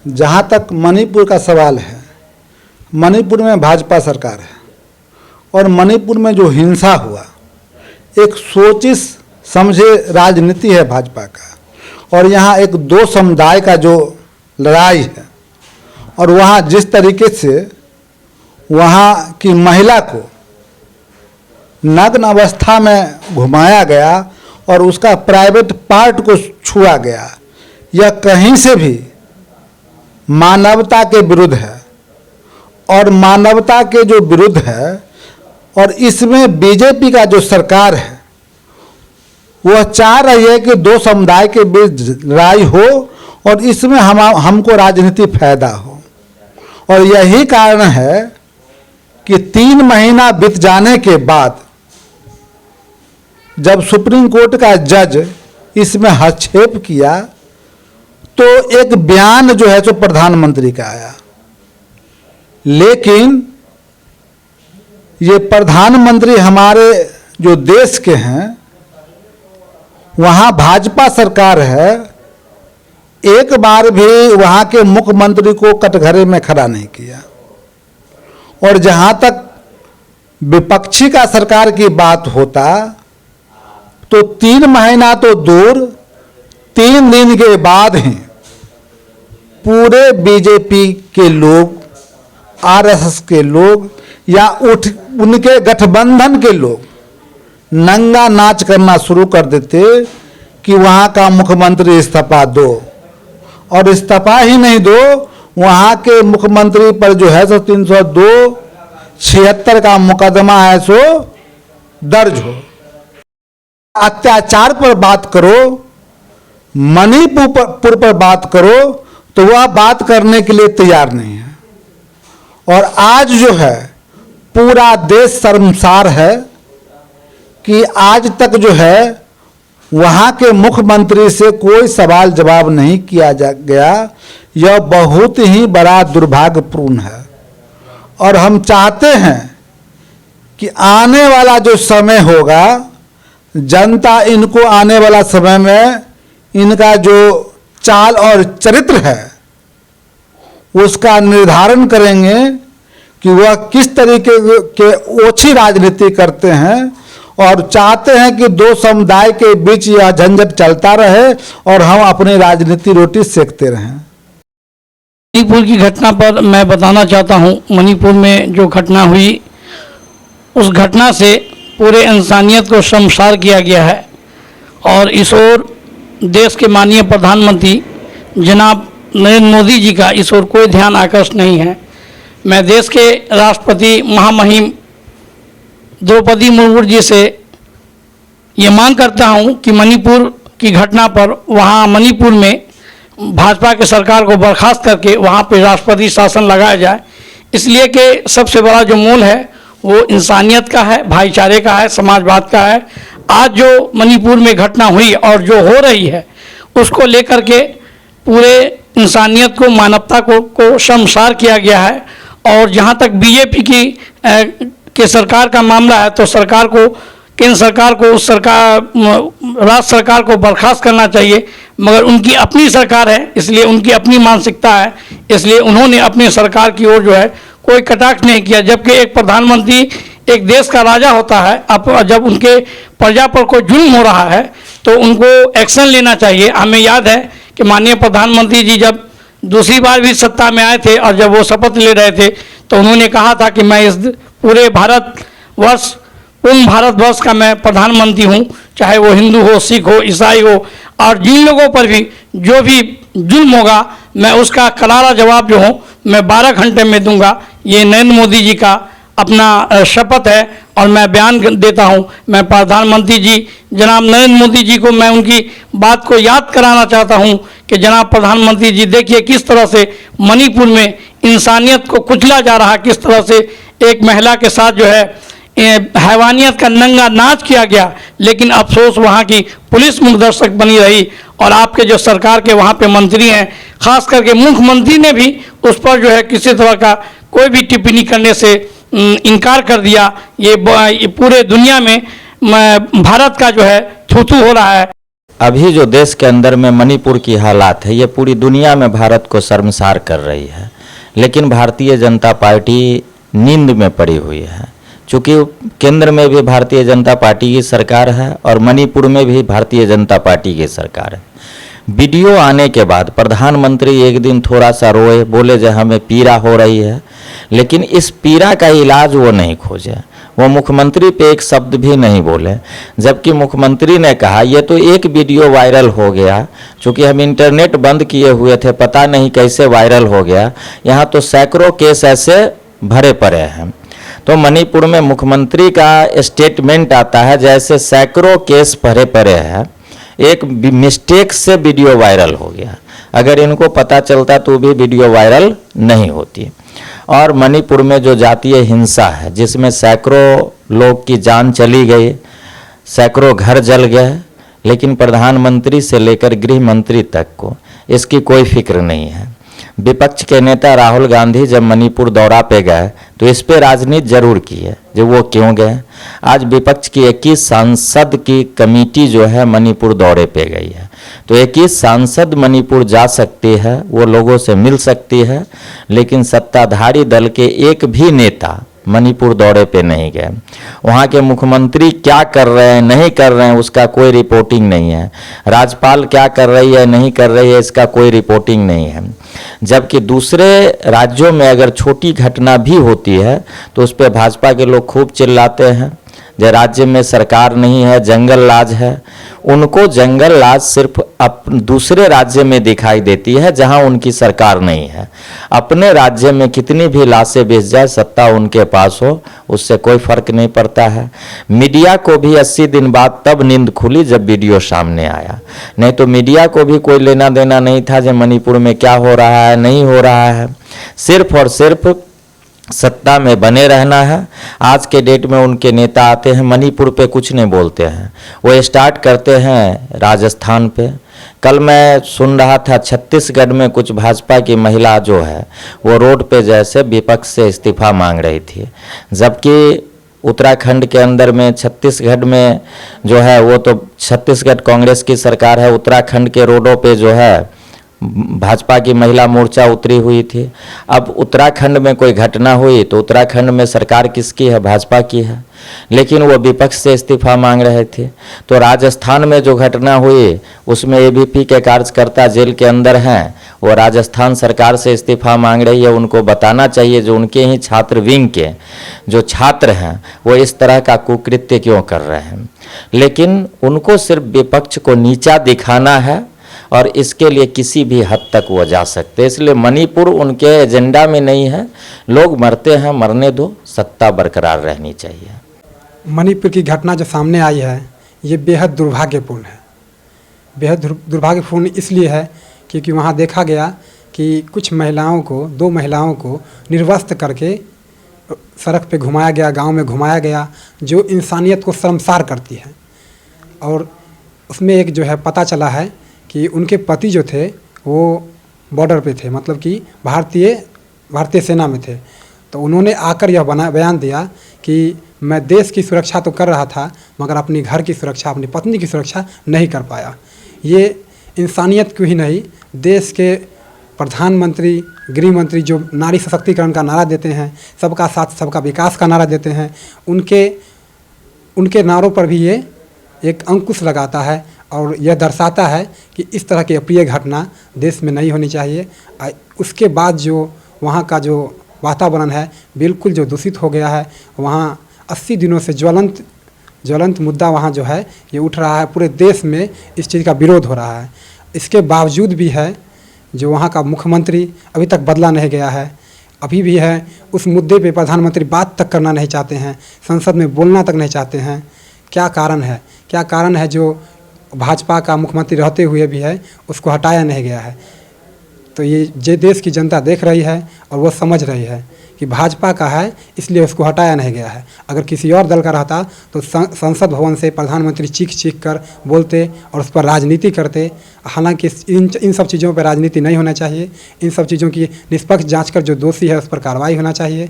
जहाँ तक मणिपुर का सवाल है, मणिपुर में भाजपा सरकार है और मणिपुर में जो हिंसा हुआ एक सोची समझे राजनीति है भाजपा का। और यहाँ एक दो समुदाय का जो लड़ाई है और वहाँ जिस तरीके से वहाँ की महिला को नग्न अवस्था में घुमाया गया और उसका प्राइवेट पार्ट को छुआ गया, यह कहीं से भी मानवता के विरुद्ध है। और मानवता के जो विरुद्ध है और इसमें बीजेपी का जो सरकार है वह चाह रही है कि दो समुदाय के बीच लड़ाई हो और इसमें हमको राजनीतिक फायदा हो। और यही कारण है कि 3 महीना बीत जाने के बाद जब सुप्रीम कोर्ट का जज इसमें हस्तक्षेप किया तो एक बयान जो है सो प्रधानमंत्री का आया। लेकिन ये प्रधानमंत्री हमारे जो देश के हैं, वहाँ भाजपा सरकार है, एक बार भी वहाँ के मुख्यमंत्री को कटघरे में खड़ा नहीं किया। और जहाँ तक विपक्षी का सरकार की बात होता तो 3 महीना तो दूर 3 दिन के बाद ही पूरे बीजेपी के लोग, आरएसएस के लोग या उनके गठबंधन के लोग नंगा नाच करना शुरू कर देते कि वहाँ का मुख्यमंत्री इस्तीफा दो। और इस्तीफा ही नहीं दो, वहाँ के मुख्यमंत्री पर जो है सो 302/76 का मुकदमा है सो दर्ज हो। अत्याचार पर बात करो, मणिपुर पर बात करो तो वह बात करने के लिए तैयार नहीं है। और आज जो है पूरा देश शर्मसार है कि आज तक जो है वहाँ के मुख्यमंत्री से कोई सवाल जवाब नहीं किया गया। यह बहुत ही बड़ा दुर्भाग्यपूर्ण है। और हम चाहते हैं कि आने वाला जो समय होगा, जनता इनको आने वाला समय में इनका जो चाल और चरित्र है उसका निर्धारण करेंगे कि वह किस तरीके के ओछी राजनीति करते हैं। और चाहते हैं कि दो समुदाय के बीच यह झंझट चलता रहे और हम अपनी राजनीति रोटी सेकते रहें। मणिपुर की घटना पर मैं बताना चाहता हूं, मणिपुर में जो घटना हुई उस घटना से पूरे इंसानियत को शर्मसार किया गया है। और इस ओर देश के माननीय प्रधानमंत्री जनाब नरेंद्र मोदी जी का इस ओर कोई ध्यान आकर्षित नहीं है। मैं देश के राष्ट्रपति महामहिम द्रौपदी मुर्मू जी से ये मांग करता हूं कि मणिपुर की घटना पर वहां मणिपुर में भाजपा की सरकार को बर्खास्त करके वहां पे राष्ट्रपति शासन लगाया जाए। इसलिए कि सबसे बड़ा जो मूल है वो इंसानियत का है, भाईचारे का है, समाजवाद का है। आज जो मणिपुर में घटना हुई और जो हो रही है उसको लेकर के पूरे इंसानियत को, मानवता को शर्मसार किया गया है। और जहाँ तक बीजेपी की सरकार का मामला है तो सरकार को, केंद्र सरकार को, उस सरकार, राज्य सरकार को बर्खास्त करना चाहिए। मगर उनकी अपनी सरकार है, इसलिए उनकी अपनी मानसिकता है, इसलिए उन्होंने अपनी सरकार की ओर जो है कोई कटाक्ष नहीं किया। जबकि एक प्रधानमंत्री एक देश का राजा होता है, अब जब उनके प्रजा पर कोई जुल्म हो रहा है तो उनको एक्शन लेना चाहिए। हमें याद है कि माननीय प्रधानमंत्री जी जब दूसरी बार भी सत्ता में आए थे और जब वो शपथ ले रहे थे तो उन्होंने कहा था कि मैं इस पूरे भारतवर्ष, पूर्ण भारतवर्ष का मैं प्रधानमंत्री हूँ, चाहे वो हिंदू हो, सिख हो, ईसाई हो, और जिन लोगों पर भी जो भी जुल्म होगा मैं उसका करारा जवाब जो हो मैं 12 घंटे में दूंगा। ये नरेंद्र मोदी जी का अपना शपथ है और मैं बयान देता हूं। मैं प्रधानमंत्री जी जनाब नरेंद्र मोदी जी को मैं उनकी बात को याद कराना चाहता हूं कि जनाब प्रधानमंत्री जी देखिए किस तरह से मणिपुर में इंसानियत को कुचला जा रहा है, किस तरह से एक महिला के साथ जो है हैवानियत का नंगा नाच किया गया। लेकिन अफसोस वहाँ की पुलिस मुखदर्शक बनी रही और आपके जो सरकार के वहाँ पे मंत्री हैं, खास करके मुख्यमंत्री ने भी उस पर जो है किसी तरह का कोई भी टिप्पणी करने से इनकार कर दिया। ये पूरे दुनिया में भारत का जो है थूथू हो रहा है। अभी जो देश के अंदर में मणिपुर की हालात है, ये पूरी दुनिया में भारत को शर्मसार कर रही है। लेकिन भारतीय जनता पार्टी नींद में पड़ी हुई है, चूँकि केंद्र में भी भारतीय जनता पार्टी की सरकार है और मणिपुर में भी भारतीय जनता पार्टी की सरकार है। वीडियो आने के बाद प्रधानमंत्री एक दिन थोड़ा सा रोए, बोले जो हमें पीड़ा हो रही है, लेकिन इस पीड़ा का इलाज वो नहीं खोजे। वो मुख्यमंत्री पे एक शब्द भी नहीं बोले, जबकि मुख्यमंत्री ने कहा ये तो एक वीडियो वायरल हो गया, चूँकि हम इंटरनेट बंद किए हुए थे, पता नहीं कैसे वायरल हो गया, यहाँ तो सैकड़ों केस ऐसे भरे पड़े हैं। तो मणिपुर में मुख्यमंत्री का स्टेटमेंट आता है जैसे सैकड़ों केस भरे पड़े हैं, एक मिस्टेक से वीडियो वायरल हो गया। अगर इनको पता चलता तो भी वीडियो वायरल नहीं होती। और मणिपुर में जो जातीय हिंसा है, जिसमें सैकड़ों लोग की जान चली गई, सैकड़ों घर जल गए, लेकिन प्रधानमंत्री से लेकर गृह मंत्री तक को इसकी कोई फिक्र नहीं है। विपक्ष के नेता राहुल गांधी जब मणिपुर दौरा पे गए तो इस पे राजनीति जरूर की है, जो वो क्यों गए। आज विपक्ष की 21 सांसद की कमेटी जो है मणिपुर दौरे पे गई है, तो 21 सांसद मणिपुर जा सकती है, वो लोगों से मिल सकती है, लेकिन सत्ताधारी दल के एक भी नेता मणिपुर दौरे पे नहीं गए। वहाँ के मुख्यमंत्री क्या कर रहे हैं, नहीं कर रहे हैं, उसका कोई रिपोर्टिंग नहीं है। राज्यपाल क्या कर रही है, नहीं कर रही है, इसका कोई रिपोर्टिंग नहीं है। जबकि दूसरे राज्यों में अगर छोटी घटना भी होती है तो उस पर भाजपा के लोग खूब चिल्लाते हैं, जो राज्य में सरकार नहीं है, जंगल राज है। उनको जंगल राज सिर्फ दूसरे राज्य में दिखाई देती है जहां उनकी सरकार नहीं है। अपने राज्य में कितनी भी लाशें बेच जाए, सत्ता उनके पास हो, उससे कोई फर्क नहीं पड़ता है। मीडिया को भी 80 दिन बाद तब नींद खुली जब वीडियो सामने आया, नहीं तो मीडिया को भी कोई लेना देना नहीं था जो मणिपुर में क्या हो रहा है, नहीं हो रहा है। सिर्फ और सिर्फ सत्ता में बने रहना है। आज के डेट में उनके नेता आते हैं, मणिपुर पे कुछ नहीं बोलते हैं, वो स्टार्ट करते हैं राजस्थान पे। कल मैं सुन रहा था छत्तीसगढ़ में कुछ भाजपा की महिला जो है वो रोड पे जैसे विपक्ष से इस्तीफा मांग रही थी, जबकि उत्तराखंड के अंदर में छत्तीसगढ़ में जो है वो तो छत्तीसगढ़ कांग्रेस की सरकार है, उत्तराखंड के रोडों पे जो है भाजपा की महिला मोर्चा उतरी हुई थी। अब उत्तराखंड में कोई घटना हुई तो उत्तराखंड में सरकार किसकी है, भाजपा की है, लेकिन वो विपक्ष से इस्तीफा मांग रहे थे। तो राजस्थान में जो घटना हुई उसमें एबीपी के कार्यकर्ता जेल के अंदर हैं, वो राजस्थान सरकार से इस्तीफा मांग रही है। उनको बताना चाहिए जो उनके ही छात्र विंग के जो छात्र हैं वो इस तरह का कुकृत्य क्यों कर रहे हैं। लेकिन उनको सिर्फ विपक्ष को नीचा दिखाना है और इसके लिए किसी भी हद तक वो जा सकते हैं। इसलिए मणिपुर उनके एजेंडा में नहीं है। लोग मरते हैं, मरने दो, सत्ता बरकरार रहनी चाहिए। मणिपुर की घटना जो सामने आई है ये बेहद दुर्भाग्यपूर्ण है। बेहद दुर्भाग्यपूर्ण इसलिए है क्योंकि वहाँ देखा गया कि कुछ महिलाओं को, 2 महिलाओं को निर्वस्त्र करके सड़क पे घुमाया गया, गांव में घुमाया गया, जो इंसानियत को शर्मसार करती है। और उसमें एक जो है पता चला है कि उनके पति जो थे वो बॉर्डर पे थे, मतलब कि भारतीय सेना में थे। तो उन्होंने आकर यह बयान दिया कि मैं देश की सुरक्षा तो कर रहा था मगर अपनी घर की सुरक्षा, अपनी पत्नी की सुरक्षा नहीं कर पाया। ये इंसानियत को ही नहीं, देश के प्रधानमंत्री, गृह मंत्री जो नारी सशक्तिकरण का नारा देते हैं, सबका साथ सबका विकास का नारा देते हैं, उनके नारों पर भी ये एक अंकुश लगाता है और यह दर्शाता है कि इस तरह की अप्रिय घटना देश में नहीं होनी चाहिए। उसके बाद जो वहाँ का जो वातावरण है बिल्कुल जो दूषित हो गया है, वहाँ 80 दिनों से ज्वलंत मुद्दा वहाँ जो है ये उठ रहा है। पूरे देश में इस चीज़ का विरोध हो रहा है। इसके बावजूद भी है जो वहाँ का मुख्यमंत्री अभी तक बदला नहीं गया है, अभी भी है उस मुद्दे पे प्रधानमंत्री बात तक करना नहीं चाहते हैं, संसद में बोलना तक नहीं चाहते हैं। क्या कारण है? क्या कारण है जो भाजपा का मुख्यमंत्री रहते हुए भी है उसको हटाया नहीं गया है? तो ये देश की जनता देख रही है और वो समझ रही है कि भाजपा का है इसलिए उसको हटाया नहीं गया है। अगर किसी और दल का रहता तो संसद भवन से प्रधानमंत्री चीख कर बोलते और उस पर राजनीति करते। हालांकि इन सब चीज़ों पर राजनीति नहीं होना चाहिए। इन सब चीज़ों की निष्पक्ष जांच कर जो दोषी है उस पर कार्रवाई होना चाहिए।